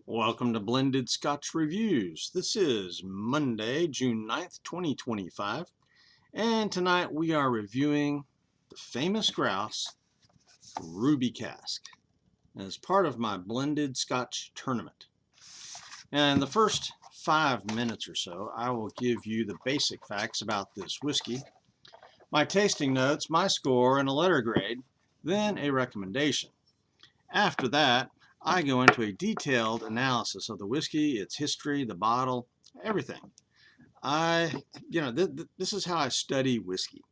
Welcome to Blended Scotch Reviews. This is Monday, June 9th, 2025, and tonight we are reviewing the famous Grouse Ruby Cask as part of my Blended Scotch tournament. And in the first 5 minutes or so, I will give you the basic facts about this whiskey, my tasting notes, my score, and a letter grade, then a recommendation. After that, I go into a detailed analysis of the whiskey, its history, the bottle, everything. This is how I study whiskey,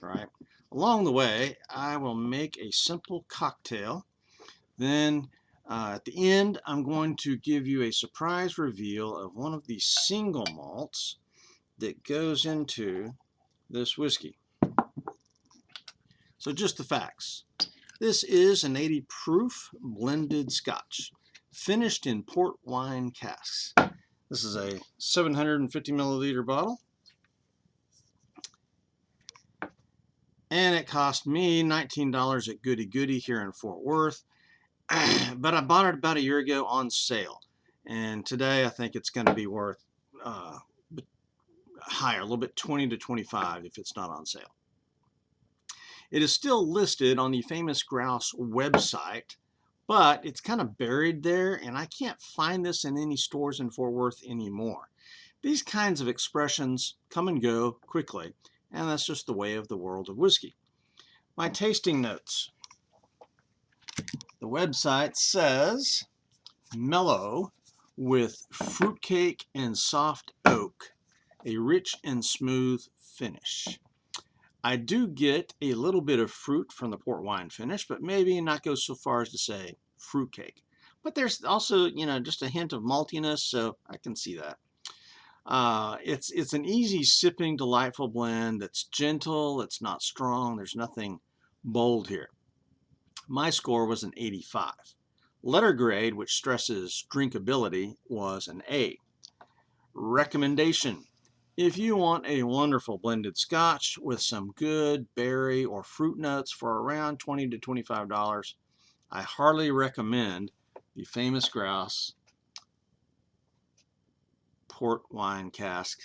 right? Along the way, I will make a simple cocktail. Then at the end, I'm going to give you a surprise reveal of one of the single malts that goes into this whiskey. So just the facts. This is an 80 proof blended Scotch, finished in port wine casks. This is a 750 milliliter bottle, and it cost me $19 at Goody Goody here in Fort Worth, but I bought it about a year ago on sale, and today I think it's going to be worth higher, a little bit, 20 to 25 if it's not on sale. It is still listed on the famous Grouse website, but it's kind of buried there, and I can't find this in any stores in Fort Worth anymore. These kinds of expressions come and go quickly, and that's just the way of the world of whiskey. My tasting notes. The website says mellow with fruitcake and soft oak, a rich and smooth finish. I do get a little bit of fruit from the port wine finish, but maybe not go so far as to say fruitcake. But there's also, just a hint of maltiness, so I can see that. It's an easy sipping, delightful blend that's gentle, it's not strong, there's nothing bold here. My score was an 85. Letter grade, which stresses drinkability, was an A. Recommendation. If you want a wonderful blended Scotch with some good berry or fruit notes for around $20 to $25, I heartily recommend the famous Grouse port wine cask,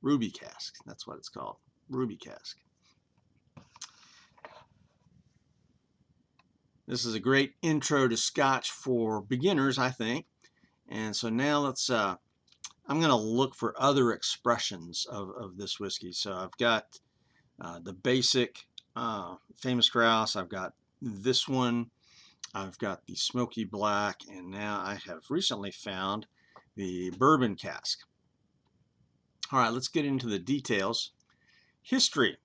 Ruby Cask. That's what it's called, Ruby Cask. This is a great intro to Scotch for beginners, I think. And so now I'm going to look for other expressions of this whiskey. So I've got the basic famous Grouse. I've got this one. I've got the smoky black. And now I have recently found the bourbon cask. All right, let's get into the details. History.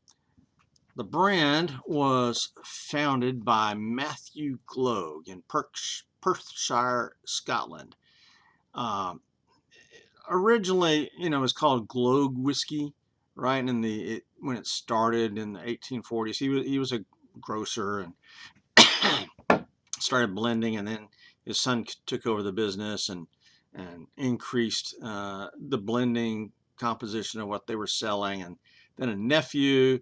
The brand was founded by Matthew Gloag in Perthshire, Scotland. Originally, it was called Gloag whiskey, right? And when it started in the 1840s, he was a grocer and started blending, and then his son took over the business and increased the blending composition of what they were selling, and then a nephew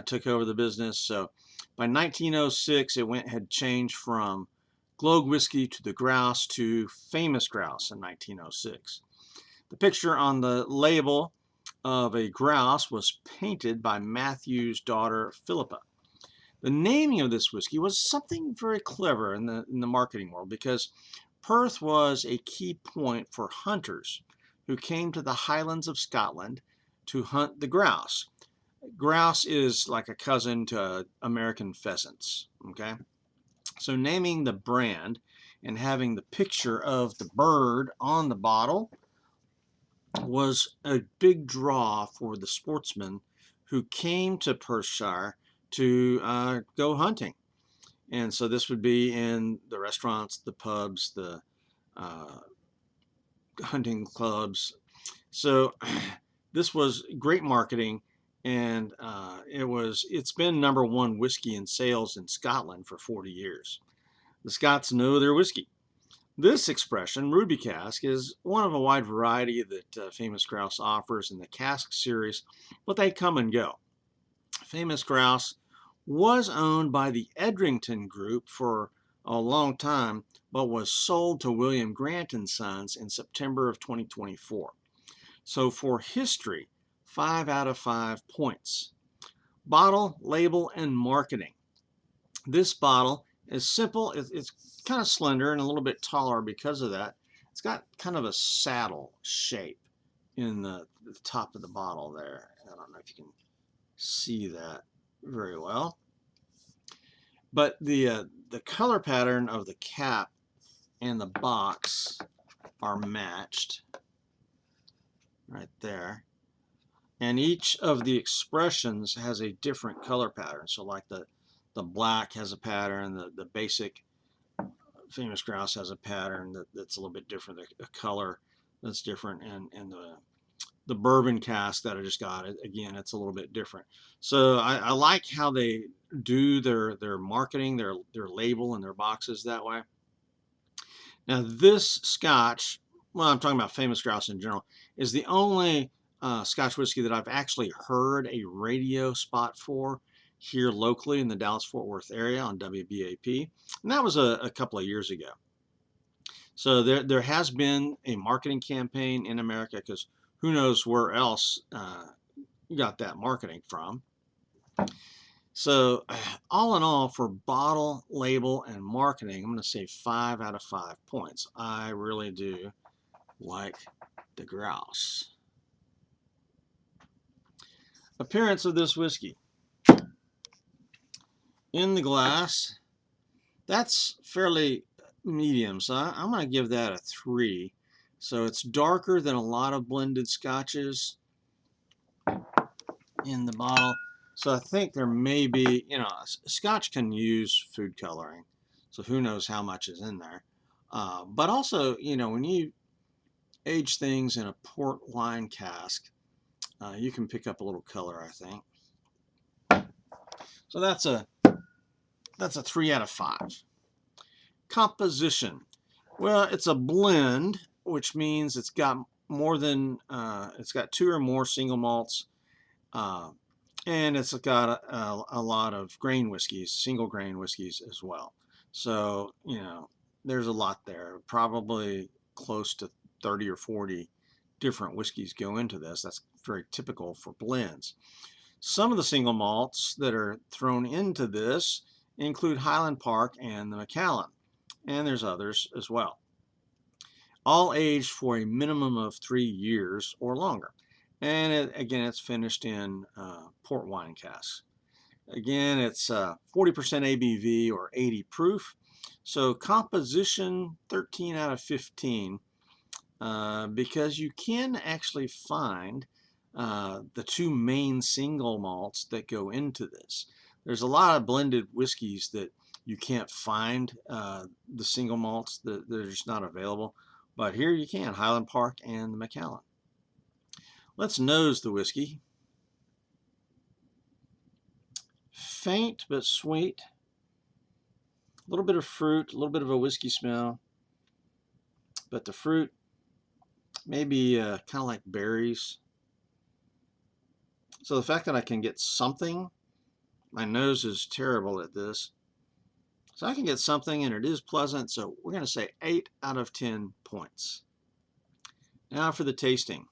took over the business. So by 1906, it had changed from Gloag whiskey to the Grouse to famous Grouse in 1906. The picture on the label of a grouse was painted by Matthew's daughter, Philippa. The naming of this whiskey was something very clever in the marketing world, because Perth was a key point for hunters who came to the Highlands of Scotland to hunt the grouse. Grouse is like a cousin to American pheasants, okay? So naming the brand and having the picture of the bird on the bottle was a big draw for the sportsmen who came to Perthshire to go hunting. And so this would be in the restaurants, the pubs, the hunting clubs. So this was great marketing, and it's been #1 whiskey in sales in Scotland for 40 years. The Scots know their whiskey. This expression, Ruby Cask, is one of a wide variety that Famous Grouse offers in the Cask series, but they come and go. Famous Grouse was owned by the Edrington Group for a long time, but was sold to William Grant and Sons in September of 2024. So for history, 5 out of 5 points. Bottle, label, and marketing. This bottle is simple. It's kind of slender and a little bit taller because of that. It's got kind of a saddle shape in the top of the bottle there. I don't know if you can see that very well. But the color pattern of the cap and the box are matched right there. And each of the expressions has a different color pattern. So like the black has a pattern, the basic famous grouse has a pattern that's a little bit different, a color that's different, and the bourbon cask that I just got, again, it's a little bit different. So I like how they do their marketing, their label and their boxes that way. Now this Scotch, well, I'm talking about famous grouse in general, is the only Scotch whiskey that I've actually heard a radio spot for here locally in the Dallas-Fort Worth area on WBAP, and that was a couple of years ago. So there has been a marketing campaign in America, because who knows where else you got that marketing from. So all in all, for bottle, label, and marketing, I'm going to say 5 out of 5 points. I really do like the Grouse. Appearance of this whiskey. In the glass, that's fairly medium, so I'm going to give that a 3. So it's darker than a lot of blended scotches in the bottle. So I think there may be, Scotch can use food coloring, so who knows how much is in there. But also, when you age things in a port wine cask, you can pick up a little color, I think. So that's a 3 out of 5. Composition. Well, it's a blend, which means it's got more than it's got 2 or more single malts, and it's got a lot of grain whiskeys, single grain whiskeys as well. So there's a lot there. Probably close to 30 or 40 different whiskeys go into this. That's very typical for blends. Some of the single malts that are thrown into this include Highland Park and the Macallan, and there's others as well. All aged for a minimum of 3 years or longer. And again, it's finished in port wine casks. Again, it's 40% ABV or 80 proof. So composition, 13 out of 15, because you can actually find the 2 main single malts that go into this. There's a lot of blended whiskeys that you can't find the single malts, that they're just not available. But here you can, Highland Park and the Macallan. Let's nose the whiskey. Faint but sweet. A little bit of fruit, a little bit of a whiskey smell. But the fruit, maybe kind of like berries. So the fact that I can get something, my nose is terrible at this. So I can get something and it is pleasant. So we're going to say 8 out of 10 points. Now for the tasting.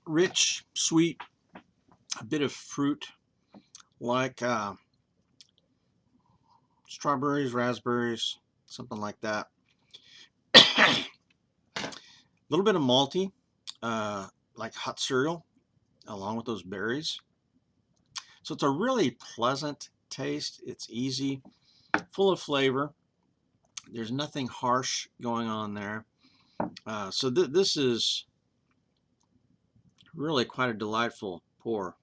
Rich, sweet, a bit of fruit like strawberries, raspberries, something like that. A little bit of malty, like hot cereal, along with those berries. So it's a really pleasant taste. It's easy, full of flavor. There's nothing harsh going on there. So this is really quite a delightful pour.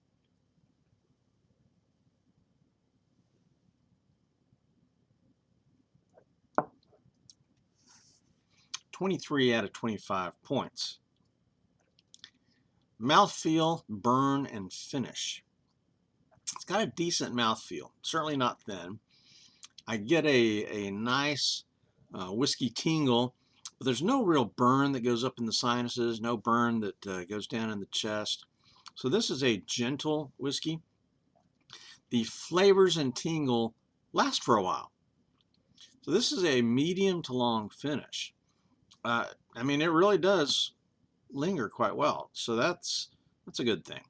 23 out of 25 points. Mouthfeel, burn, and finish. It's got a decent mouthfeel, certainly not thin. I get a nice whiskey tingle. but there's no real burn that goes up in the sinuses, no burn that goes down in the chest. So this is a gentle whiskey. The flavors and tingle last for a while. So this is a medium to long finish. I mean, it really does linger quite well. So that's a good thing.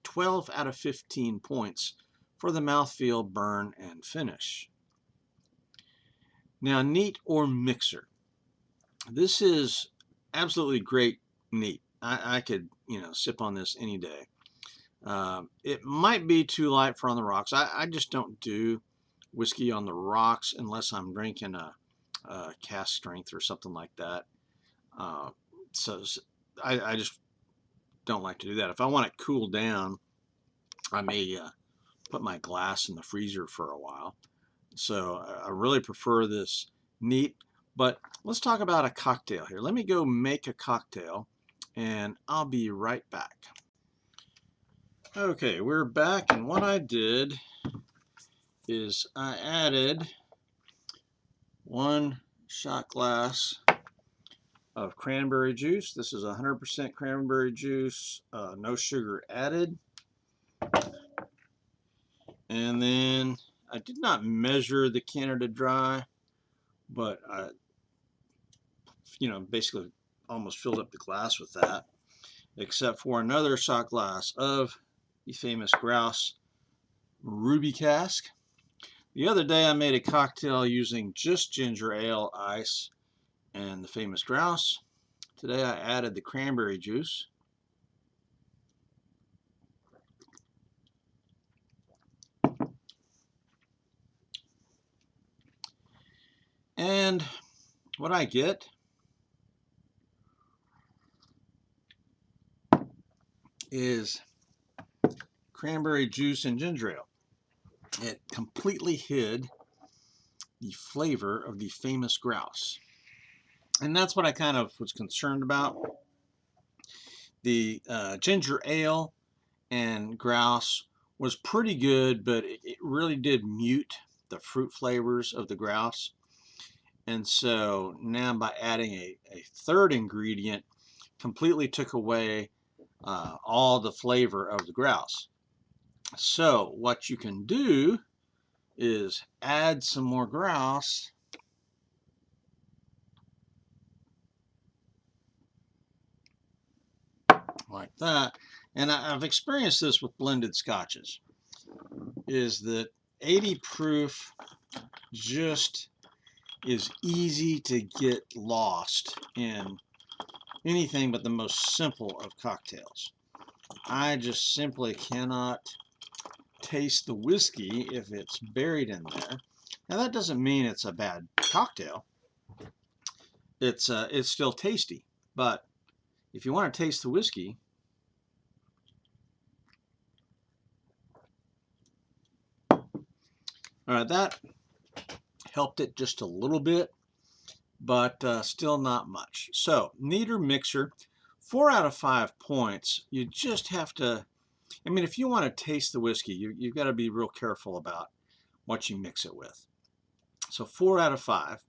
12 out of 15 points for the mouthfeel, burn, and finish. Now, neat or mixer. This is absolutely great neat. I could, sip on this any day. It might be too light for on the rocks. I just don't do whiskey on the rocks unless I'm drinking a cask strength or something like that. So I just don't like to do that. If I want it cooled down, I may put my glass in the freezer for a while. So I really prefer this neat. But let's talk about a cocktail here. Let me go make a cocktail and I'll be right back. Okay, we're back, and what I did is I added 1 shot glass of cranberry juice. This is 100% cranberry juice, no sugar added. And then I did not measure the Canada Dry, but I, basically almost filled up the glass with that, except for another shot glass of the famous Grouse Ruby Cask. The other day I made a cocktail using just ginger ale, ice, and the famous Grouse. Today I added the cranberry juice. And what I get is cranberry juice and ginger ale. It completely hid the flavor of the famous Grouse. And that's what I kind of was concerned about. The ginger ale and Grouse was pretty good, but it really did mute the fruit flavors of the Grouse. And so now by adding a third ingredient, completely took away all the flavor of the Grouse. So what you can do is add some more Grouse like that. And I've experienced this with blended scotches, is that 80 proof just is easy to get lost in anything but the most simple of cocktails. I just simply cannot taste the whiskey if it's buried in there. Now that doesn't mean it's a bad cocktail. It's still tasty, but if you want to taste the whiskey, all right, that helped it just a little bit, but still not much. So neat or mixer, 4 out of 5 points. You just have to, I mean, if you want to taste the whiskey, you've got to be real careful about what you mix it with. So 4 out of 5.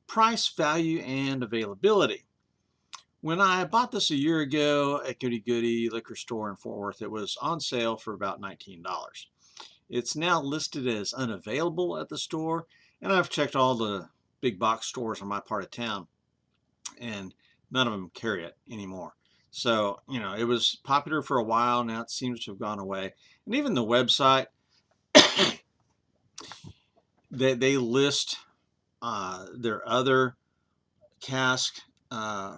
Price, value, and availability. When I bought this a year ago at Goody Goody liquor store in Fort Worth, it was on sale for about $19. It's now listed as unavailable at the store, and I've checked all the big box stores in my part of town, and none of them carry it anymore. So, it was popular for a while. Now it seems to have gone away. And even the website, they list their other cask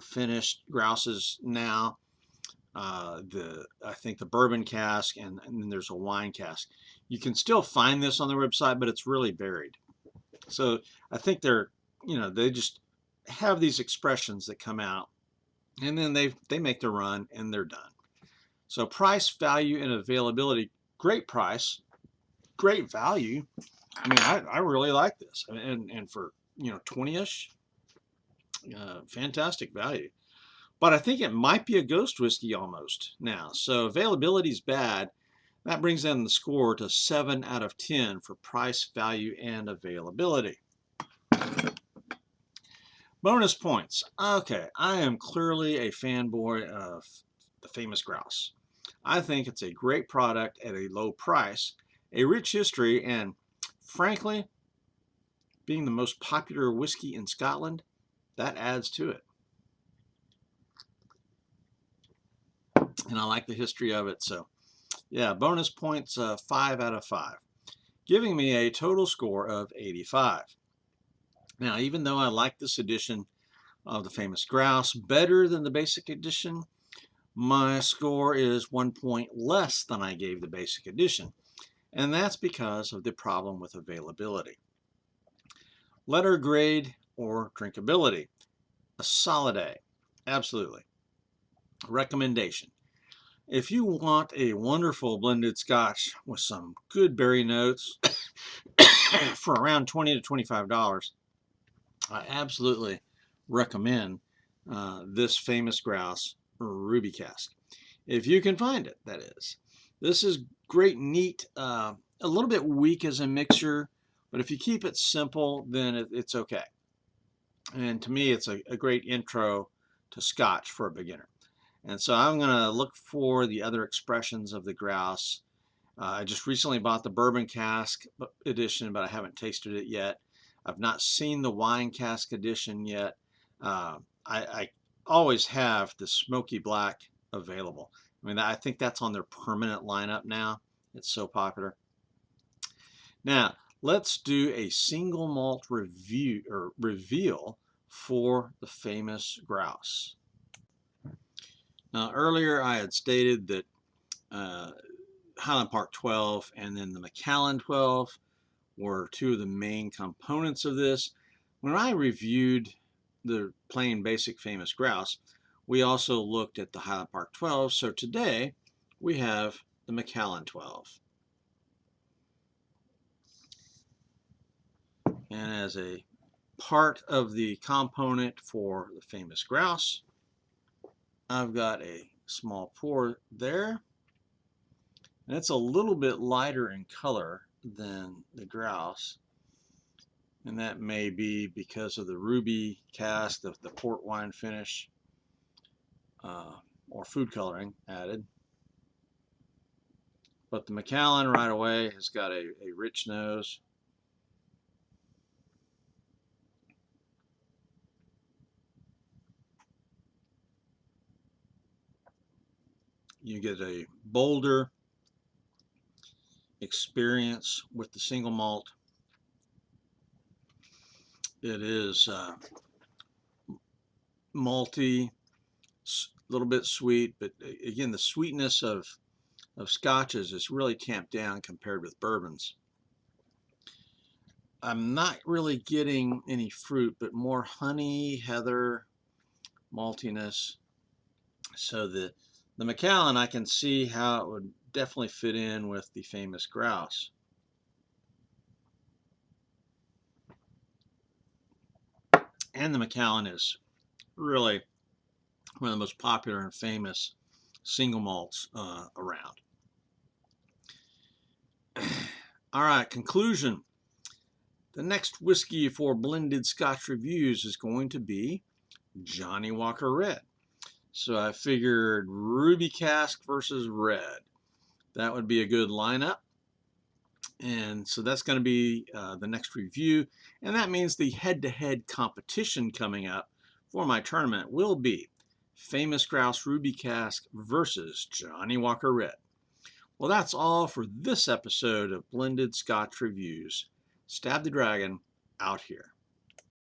finished Grouses now. I think the bourbon cask, and then there's a wine cask. You can still find this on their website, but it's really buried. So I think they just have these expressions that come out, and then they make the run and they're done. So price, value, and availability. Great price, great value. I mean, I really like this, and for 20ish, fantastic value. But I think it might be a ghost whiskey almost now. So availability is bad. That brings down the score to 7 out of 10 for price, value, and availability. Bonus points. Okay, I am clearly a fanboy of the Famous Grouse. I think it's a great product at a low price, a rich history, and frankly, being the most popular whiskey in Scotland, that adds to it. And I like the history of it, so yeah, bonus points 5 out of 5, giving me a total score of 85. Now, even though I like this edition of the Famous Grouse better than the basic edition, my score is 1 point less than I gave the basic edition, and that's because of the problem with availability. Letter grade or drinkability. A solid A. Absolutely. Recommendation. If you want a wonderful blended Scotch with some good berry notes for around $20 to $25, I absolutely recommend this Famous Grouse Ruby Cask. If you can find it, that is. This is great, neat, a little bit weak as a mixer, but if you keep it simple, then it's okay. And to me, it's a great intro to Scotch for a beginner. And so I'm going to look for the other expressions of the Grouse. I just recently bought the bourbon cask edition, but I haven't tasted it yet. I've not seen the wine cask edition yet. I always have the smoky black available. I mean, I think that's on their permanent lineup now. It's so popular. Now, let's do a single malt review or reveal for the Famous Grouse. Now, earlier I had stated that Highland Park 12 and then the Macallan 12 were two of the main components of this. When I reviewed the plain basic Famous Grouse, we also looked at the Highland Park 12. So today we have the Macallan 12. And as a part of the component for the Famous Grouse, I've got a small pour there. And it's a little bit lighter in color than the Grouse. And that may be because of the ruby cask, the port wine finish, or food coloring added. But the Macallan right away has got a rich nose. You get a bolder experience with the single malt. It is malty, a little bit sweet, but again, the sweetness of scotches is really tamped down compared with bourbons. I'm not really getting any fruit, but more honey, heather, maltiness. So the Macallan, I can see how it would definitely fit in with the Famous Grouse. And the Macallan is really one of the most popular and famous single malts around. All right, conclusion. The next whiskey for blended Scotch reviews is going to be Johnnie Walker Red. So I figured Ruby Cask versus Red. That would be a good lineup. And so that's going to be the next review. And that means the head-to-head competition coming up for my tournament will be Famous Grouse Ruby Cask versus Johnnie Walker Red. Well, that's all for this episode of Blended Scotch Reviews. Stab the Dragon out here.